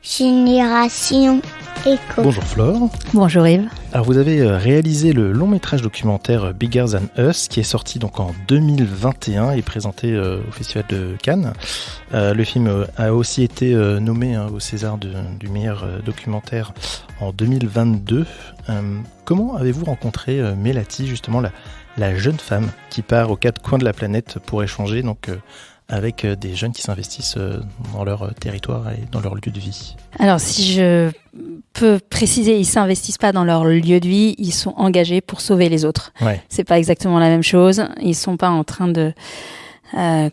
Génération Éco. Bonjour Flore. Bonjour Yves. Alors vous avez réalisé le long métrage documentaire Bigger Than Us qui est sorti donc en 2021 et présenté au Festival de Cannes. Le film a aussi été nommé au César du meilleur documentaire en 2022. Comment avez-vous rencontré Melati, justement la jeune femme qui part aux quatre coins de la planète pour échanger avec des jeunes qui s'investissent dans leur territoire et dans leur lieu de vie? Alors, si je peux préciser, ils ne s'investissent pas dans leur lieu de vie, ils sont engagés pour sauver les autres. Ouais. C'est pas exactement la même chose. Ils ne sont pas en train de... ils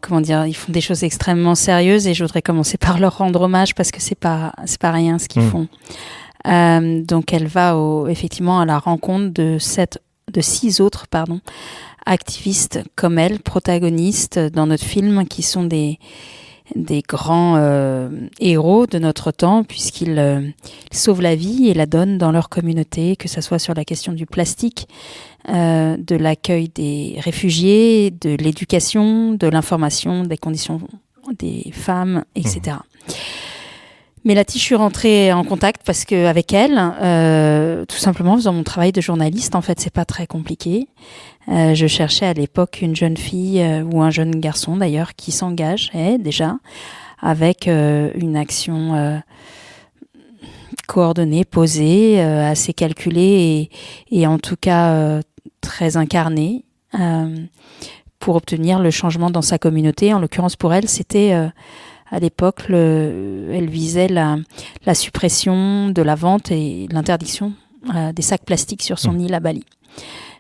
font des choses extrêmement sérieuses et je voudrais commencer par leur rendre hommage parce que c'est pas rien ce qu'ils font. Donc, elle va effectivement à la rencontre de 6 autres, activistes comme elle, protagonistes dans notre film, qui sont des grands héros de notre temps, puisqu'ils sauvent la vie et la donnent dans leur communauté, que ce soit sur la question du plastique, de l'accueil des réfugiés, de l'éducation, de l'information, des conditions des femmes, etc. Melati, je suis rentrée en contact parce que avec elle, tout simplement en faisant mon travail de journaliste, en fait, c'est pas très compliqué. Je cherchais à l'époque une jeune fille ou un jeune garçon d'ailleurs qui s'engage déjà avec une action coordonnée, posée, assez calculée et en tout cas très incarnée pour obtenir le changement dans sa communauté. En l'occurrence pour elle, c'était à l'époque, elle visait la suppression de la vente et l'interdiction des sacs plastiques sur son île à Bali.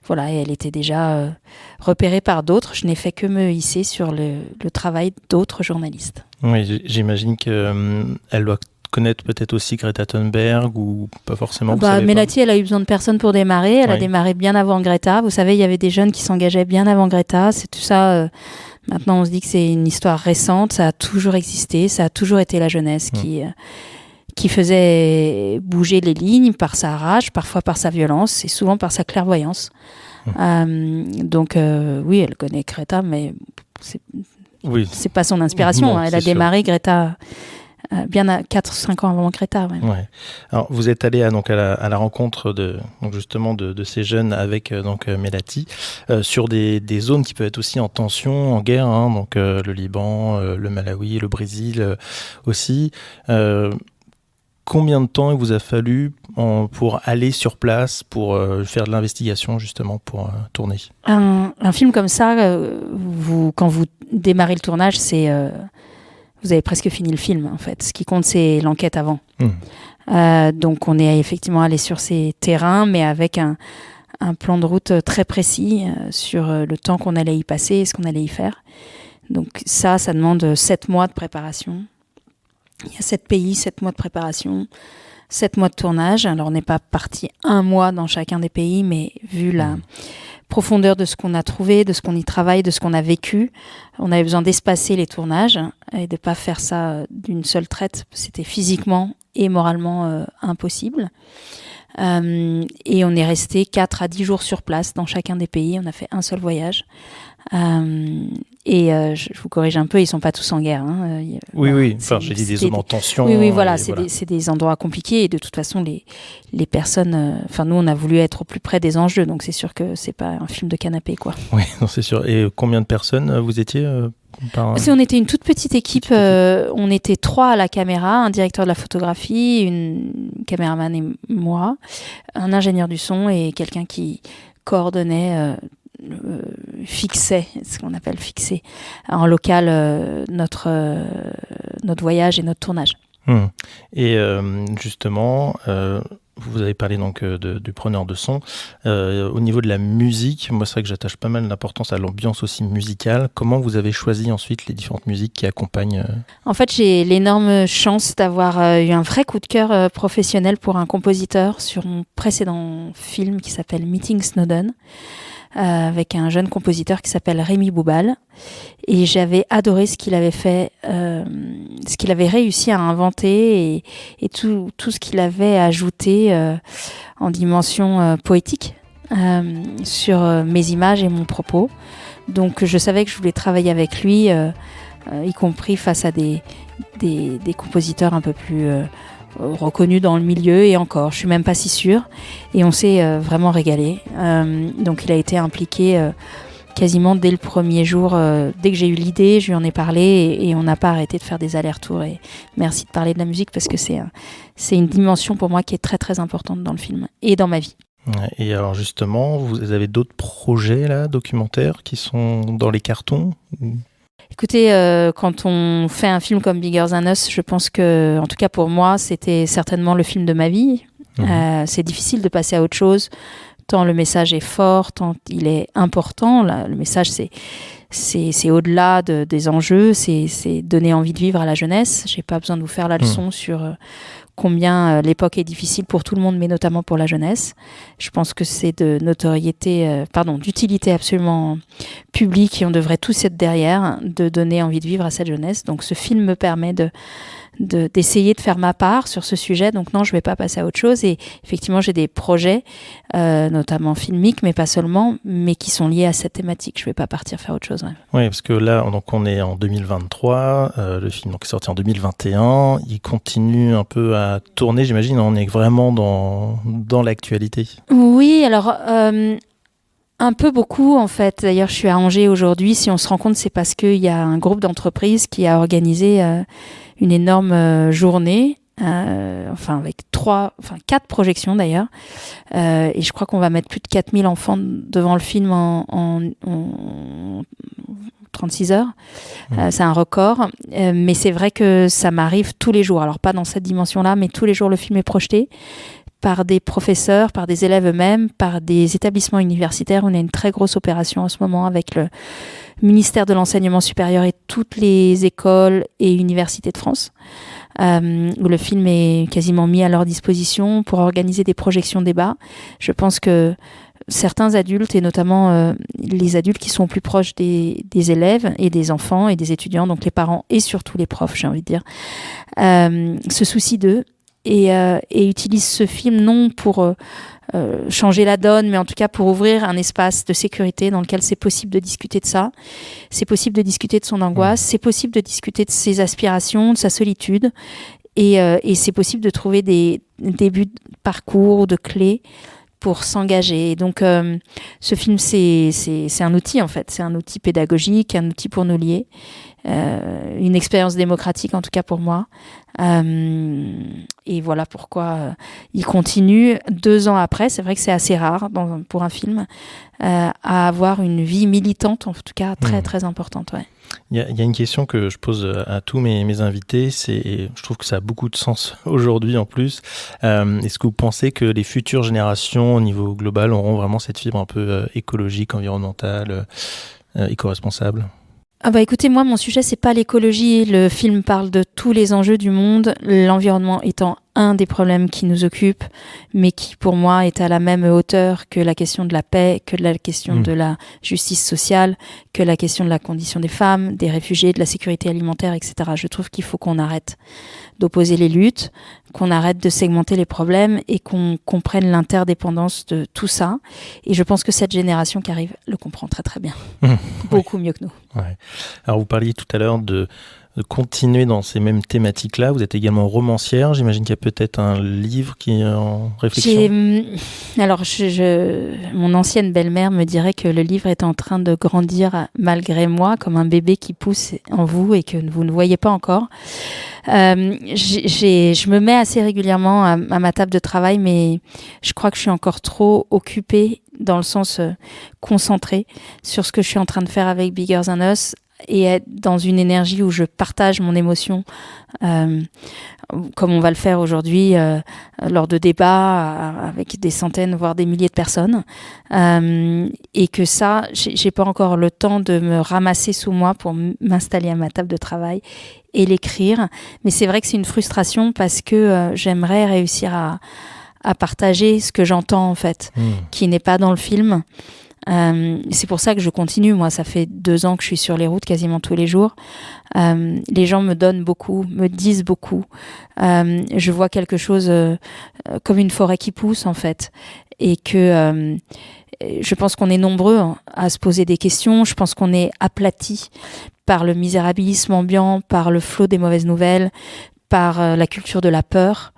Voilà, et elle était déjà repérée par d'autres. Je n'ai fait que me hisser sur le travail d'autres journalistes. Oui, j'imagine qu'elle doit connaître peut-être aussi Greta Thunberg ou pas forcément. Melati, elle a eu besoin de personne pour démarrer. Elle a démarré bien avant Greta. Vous savez, il y avait des jeunes qui s'engageaient bien avant Greta. C'est tout ça... Maintenant, on se dit que c'est une histoire récente, ça a toujours existé, ça a toujours été la jeunesse qui faisait bouger les lignes par sa rage, parfois par sa violence et souvent par sa clairvoyance. Donc, oui, elle connaît Greta, mais c'est pas son inspiration. Non, elle a démarré Greta bien à 4-5 ans avant Greta. Ouais. Alors, vous êtes allé à la rencontre de ces jeunes avec Melati sur des zones qui peuvent être aussi en tension, en guerre, donc le Liban, le Malawi, le Brésil aussi. Combien de temps il vous a fallu pour aller sur place, pour faire de l'investigation justement, pour tourner? Un film comme ça, quand vous démarrez le tournage, vous avez presque fini le film, en fait. Ce qui compte, c'est l'enquête avant. Donc, on est effectivement allé sur ces terrains, mais avec un plan de route très précis sur le temps qu'on allait y passer et ce qu'on allait y faire. Donc, ça demande 7 mois de préparation. Il y a 7 pays, 7 mois de préparation, 7 mois de tournage. Alors, on n'est pas parti 1 mois dans chacun des pays, mais vu la profondeur de ce qu'on a trouvé, de ce qu'on y travaille, de ce qu'on a vécu, on avait besoin d'espacer les tournages et de ne pas faire ça d'une seule traite. C'était physiquement et moralement impossible. Et on est resté 4 à 10 jours sur place dans chacun des pays. On a fait un seul voyage. Je vous corrige un peu, ils ne sont pas tous en guerre. Oui. Enfin, j'ai dit des zones en tension. Oui, voilà, c'est des endroits compliqués. Et de toute façon, les personnes... nous, on a voulu être au plus près des enjeux. Donc, c'est sûr que ce n'est pas un film de canapé, quoi. Oui, non, c'est sûr. Et combien de personnes vous étiez On était une toute petite équipe. On était 3 à la caméra, un directeur de la photographie, une caméraman et moi, un ingénieur du son et quelqu'un qui coordonnait... fixait, ce qu'on appelle fixer en local notre voyage et notre tournage. Et justement, vous avez parlé donc du preneur de son. Au niveau de la musique, moi c'est vrai que j'attache pas mal d'importance à l'ambiance aussi musicale. Comment vous avez choisi ensuite les différentes musiques qui accompagnent En fait, j'ai l'énorme chance d'avoir eu un vrai coup de cœur professionnel pour un compositeur sur mon précédent film qui s'appelle Meeting Snowden. Avec un jeune compositeur qui s'appelle Rémi Boubal. Et j'avais adoré ce qu'il avait fait, ce qu'il avait réussi à inventer et tout ce qu'il avait ajouté en dimension poétique sur mes images et mon propos. Donc je savais que je voulais travailler avec lui, y compris face à des compositeurs un peu plus reconnu dans le milieu, et encore, je suis même pas si sûre. Et on s'est vraiment régalé. Donc il a été impliqué quasiment dès le premier jour. Dès que j'ai eu l'idée, je lui en ai parlé, et on n'a pas arrêté de faire des allers-retours. Et merci de parler de la musique, parce que c'est une dimension pour moi qui est très très importante dans le film et dans ma vie. Et alors justement, vous avez d'autres projets là, documentaires, qui sont dans les cartons? Écoutez, quand on fait un film comme Bigger Than Us, je pense que, en tout cas pour moi, c'était certainement le film de ma vie. C'est difficile de passer à autre chose, tant le message est fort, tant il est important. Là, le message, c'est au-delà des enjeux, c'est donner envie de vivre à la jeunesse. J'ai pas besoin de vous faire la leçon sur combien l'époque est difficile pour tout le monde, mais notamment pour la jeunesse. Je pense que c'est d'utilité absolument publique, et on devrait tous être derrière, de donner envie de vivre à cette jeunesse. Donc ce film me permet d'essayer de faire ma part sur ce sujet. Donc non, je vais pas passer à autre chose. Et effectivement, j'ai des projets, notamment filmiques, mais pas seulement, mais qui sont liés à cette thématique. Je vais pas partir faire autre chose. Ouais. Oui, parce que là, donc on est en 2023, le film donc, est sorti en 2021, il continue un peu à tourner, j'imagine, on est vraiment dans l'actualité. Oui, alors... un peu beaucoup, en fait. D'ailleurs, je suis à Angers aujourd'hui. Si on se rend compte, c'est parce qu'il y a un groupe d'entreprises qui a organisé une énorme journée, avec 4 projections d'ailleurs. Et je crois qu'on va mettre plus de 4000 enfants devant le film en 36 heures. C'est un record. Mais c'est vrai que ça m'arrive tous les jours. Alors, pas dans cette dimension-là, mais tous les jours, le film est projeté par des professeurs, par des élèves eux-mêmes, par des établissements universitaires. On a une très grosse opération en ce moment avec le ministère de l'Enseignement supérieur et toutes les écoles et universités de France, où le film est quasiment mis à leur disposition pour organiser des projections débats. Je pense que certains adultes, et notamment les adultes qui sont plus proches des élèves et des enfants et des étudiants, donc les parents et surtout les profs, j'ai envie de dire, se soucient d'eux. Et utilise ce film non pour changer la donne, mais en tout cas pour ouvrir un espace de sécurité dans lequel c'est possible de discuter de ça, c'est possible de discuter de son angoisse, c'est possible de discuter de ses aspirations, de sa solitude, et c'est possible de trouver des buts de parcours, de clés pour s'engager. Et donc ce film, c'est un outil en fait, c'est un outil pédagogique, un outil pour nous lier, une expérience démocratique en tout cas pour moi. Et voilà pourquoi il continue 2 ans après. C'est vrai que c'est assez rare pour un film à avoir une vie militante, en tout cas très très importante. Ouais. Il y a une question que je pose à tous mes invités, je trouve que ça a beaucoup de sens aujourd'hui en plus. Est-ce que vous pensez que les futures générations au niveau global auront vraiment cette fibre un peu écologique, environnementale, éco-responsable ? Ah bah écoutez, moi mon sujet c'est pas l'écologie, le film parle de tous les enjeux du monde, l'environnement étant un des problèmes qui nous occupe, mais qui pour moi est à la même hauteur que la question de la paix, que la question de la justice sociale, que la question de la condition des femmes, des réfugiés, de la sécurité alimentaire, etc. Je trouve qu'il faut qu'on arrête d'opposer les luttes, qu'on arrête de segmenter les problèmes et qu'on comprenne l'interdépendance de tout ça. Et je pense que cette génération qui arrive le comprend très très bien, beaucoup mieux que nous. Ouais. Alors vous parliez tout à l'heure de continuer dans ces mêmes thématiques-là. Vous êtes également romancière. J'imagine qu'il y a peut-être un livre qui est en réflexion. Alors, mon ancienne belle-mère me dirait que le livre est en train de grandir malgré moi, comme un bébé qui pousse en vous et que vous ne voyez pas encore. Je me mets assez régulièrement à ma table de travail, mais je crois que je suis encore trop occupée, dans le sens concentrée, sur ce que je suis en train de faire avec Bigger Than Us, et être dans une énergie où je partage mon émotion, comme on va le faire aujourd'hui lors de débats avec des centaines, voire des milliers de personnes, et que ça, j'ai pas encore le temps de me ramasser sous moi pour m'installer à ma table de travail et l'écrire. Mais c'est vrai que c'est une frustration parce que j'aimerais réussir à partager ce que j'entends en fait, qui n'est pas dans le film. C'est pour ça que je continue. Moi, ça fait 2 ans que je suis sur les routes quasiment tous les jours. Les gens me donnent beaucoup, me disent beaucoup. Je vois quelque chose comme une forêt qui pousse en fait, et que je pense qu'on est nombreux à se poser des questions. Je pense qu'on est aplati par le misérabilisme ambiant, par le flot des mauvaises nouvelles, par la culture de la peur,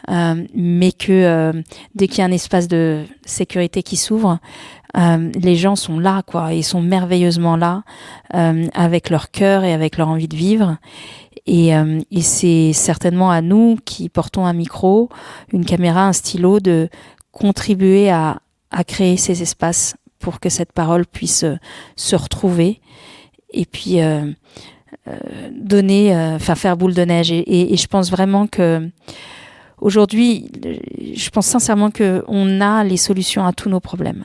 mais que dès qu'il y a un espace de sécurité qui s'ouvre, les gens sont là, quoi. Ils sont merveilleusement là, avec leur cœur et avec leur envie de vivre. Et c'est certainement à nous qui portons un micro, une caméra, un stylo, de contribuer à créer ces espaces pour que cette parole puisse se retrouver et puis faire boule de neige. Et je pense vraiment que aujourd'hui, je pense sincèrement qu'on a les solutions à tous nos problèmes.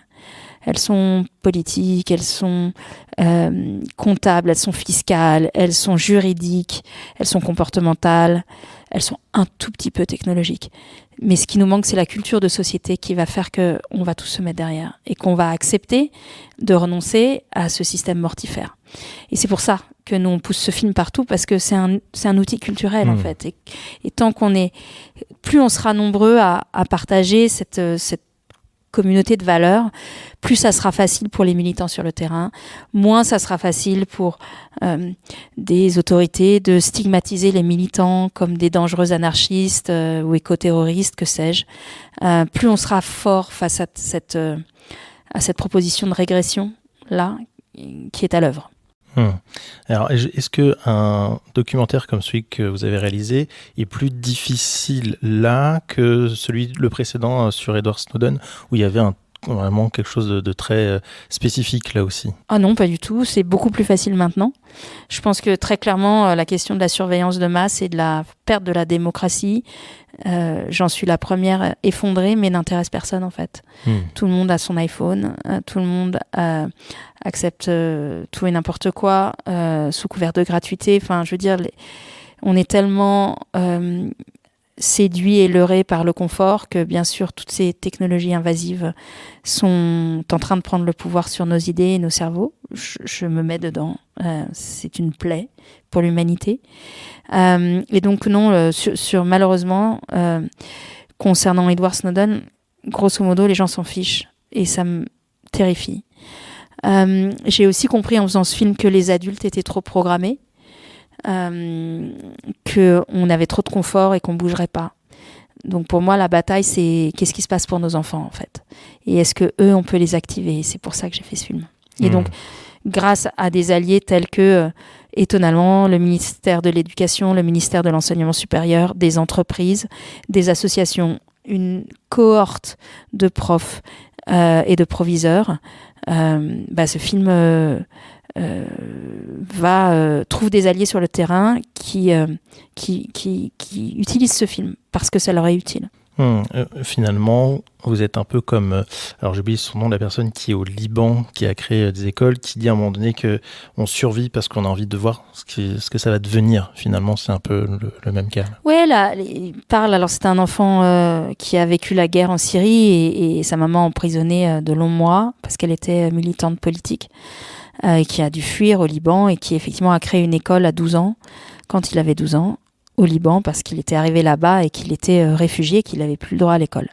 Elles sont politiques, elles sont comptables, elles sont fiscales, elles sont juridiques, elles sont comportementales, elles sont un tout petit peu technologiques. Mais ce qui nous manque, c'est la culture de société qui va faire qu'on va tous se mettre derrière et qu'on va accepter de renoncer à ce système mortifère. Et c'est pour ça que nous, on pousse ce film partout, parce que c'est un outil culturel, en fait. Et tant qu'on est... Plus on sera nombreux à partager cette communauté de valeurs, plus ça sera facile pour les militants sur le terrain, moins ça sera facile pour des autorités de stigmatiser les militants comme des dangereux anarchistes ou éco-terroristes, que sais-je. Plus on sera fort face à cette proposition de régression là qui est à l'œuvre. Alors, est-ce qu'un documentaire comme celui que vous avez réalisé est plus difficile là que le précédent sur Edward Snowden, où il y avait vraiment quelque chose de très spécifique là aussi? Ah non, pas du tout. C'est beaucoup plus facile maintenant. Je pense que très clairement, la question de la surveillance de masse et de la perte de la démocratie, j'en suis la première effondrée, mais n'intéresse personne en fait. Tout le monde a son iPhone, tout le monde accepte tout et n'importe quoi sous couvert de gratuité. Enfin, je veux dire, on est tellement séduit et leurré par le confort que bien sûr toutes ces technologies invasives sont en train de prendre le pouvoir sur nos idées et nos cerveaux. Je me mets dedans. C'est une plaie pour l'humanité. Et donc non, malheureusement, concernant Edward Snowden, grosso modo, les gens s'en fichent et ça me terrifie. J'ai aussi compris en faisant ce film que les adultes étaient trop programmés, qu'on avait trop de confort et qu'on ne bougerait pas. Donc pour moi, la bataille, c'est qu'est-ce qui se passe pour nos enfants en fait, et est-ce que eux, on peut les activer. C'est pour ça que j'ai fait ce film. Et donc, grâce à des alliés tels que, étonnamment, le ministère de l'Éducation, le ministère de l'Enseignement supérieur, des entreprises, des associations, une cohorte de profs et de proviseurs, ce film trouve des alliés sur le terrain qui utilisent ce film parce que ça leur est utile. Finalement, vous êtes un peu comme... alors j'ai oublié son nom de la personne qui est au Liban, qui a créé des écoles, qui dit à un moment donné qu'on survit parce qu'on a envie de voir ce que ça va devenir. Finalement, c'est un peu le même cas. Ouais, là, il parle... Alors, c'est un enfant qui a vécu la guerre en Syrie et sa maman emprisonnée de longs mois parce qu'elle était militante politique, qui a dû fuir au Liban et qui, effectivement, a créé une école à 12 ans, quand il avait 12 ans, au Liban, parce qu'il était arrivé là-bas et qu'il était réfugié, qu'il n'avait plus le droit à l'école.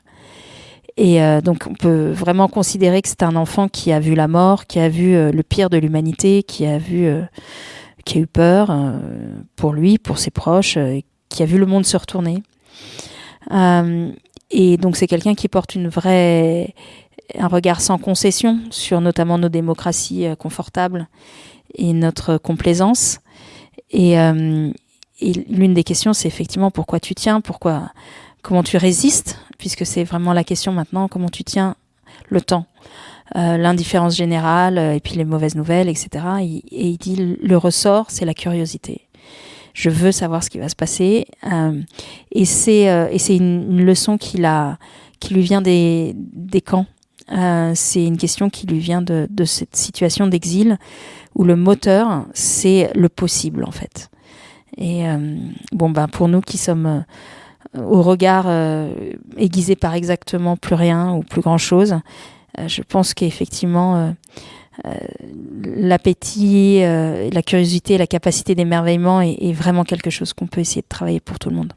Et donc, on peut vraiment considérer que c'est un enfant qui a vu la mort, qui a vu le pire de l'humanité, qui a eu peur pour lui, pour ses proches, qui a vu le monde se retourner. Et donc, c'est quelqu'un qui porte un regard sans concession sur notamment nos démocraties confortables et notre complaisance. Et l'une des questions, c'est effectivement pourquoi tu tiens, comment tu résistes, puisque c'est vraiment la question maintenant, comment tu tiens le temps, l'indifférence générale et puis les mauvaises nouvelles, etc. Et il dit le ressort, c'est la curiosité. Je veux savoir ce qui va se passer, et c'est une leçon qui lui vient des camps. C'est une question qui lui vient de cette situation d'exil où le moteur, c'est le possible en fait. Et pour nous qui sommes au regard aiguisé par exactement plus rien ou plus grand chose, je pense qu'effectivement l'appétit, la curiosité, la capacité d'émerveillement est vraiment quelque chose qu'on peut essayer de travailler pour tout le monde.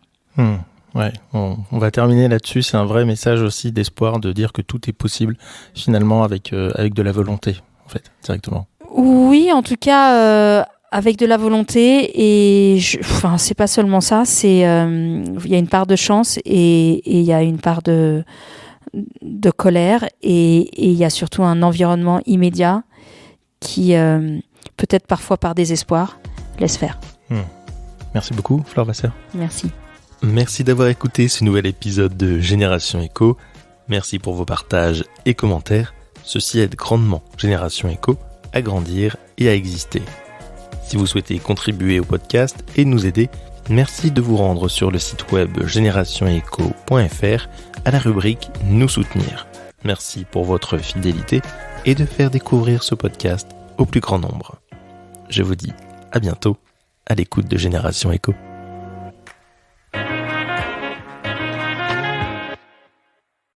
Ouais, on va terminer là-dessus. C'est un vrai message aussi d'espoir, de dire que tout est possible finalement avec de la volonté, en fait, directement. Oui, en tout cas, avec de la volonté et c'est pas seulement ça, c'est il y a une part de chance et il y a une part de colère et il y a surtout un environnement immédiat qui peut-être parfois par désespoir laisse faire. Merci beaucoup Flore Vasseur. Merci. Merci d'avoir écouté ce nouvel épisode de Génération Echo. Merci pour vos partages et commentaires. Ceci aide grandement Génération Echo à grandir et à exister. Si vous souhaitez contribuer au podcast et nous aider, merci de vous rendre sur le site web generationecho.fr à la rubrique « Nous soutenir ». Merci pour votre fidélité et de faire découvrir ce podcast au plus grand nombre. Je vous dis à bientôt à l'écoute de Génération Echo.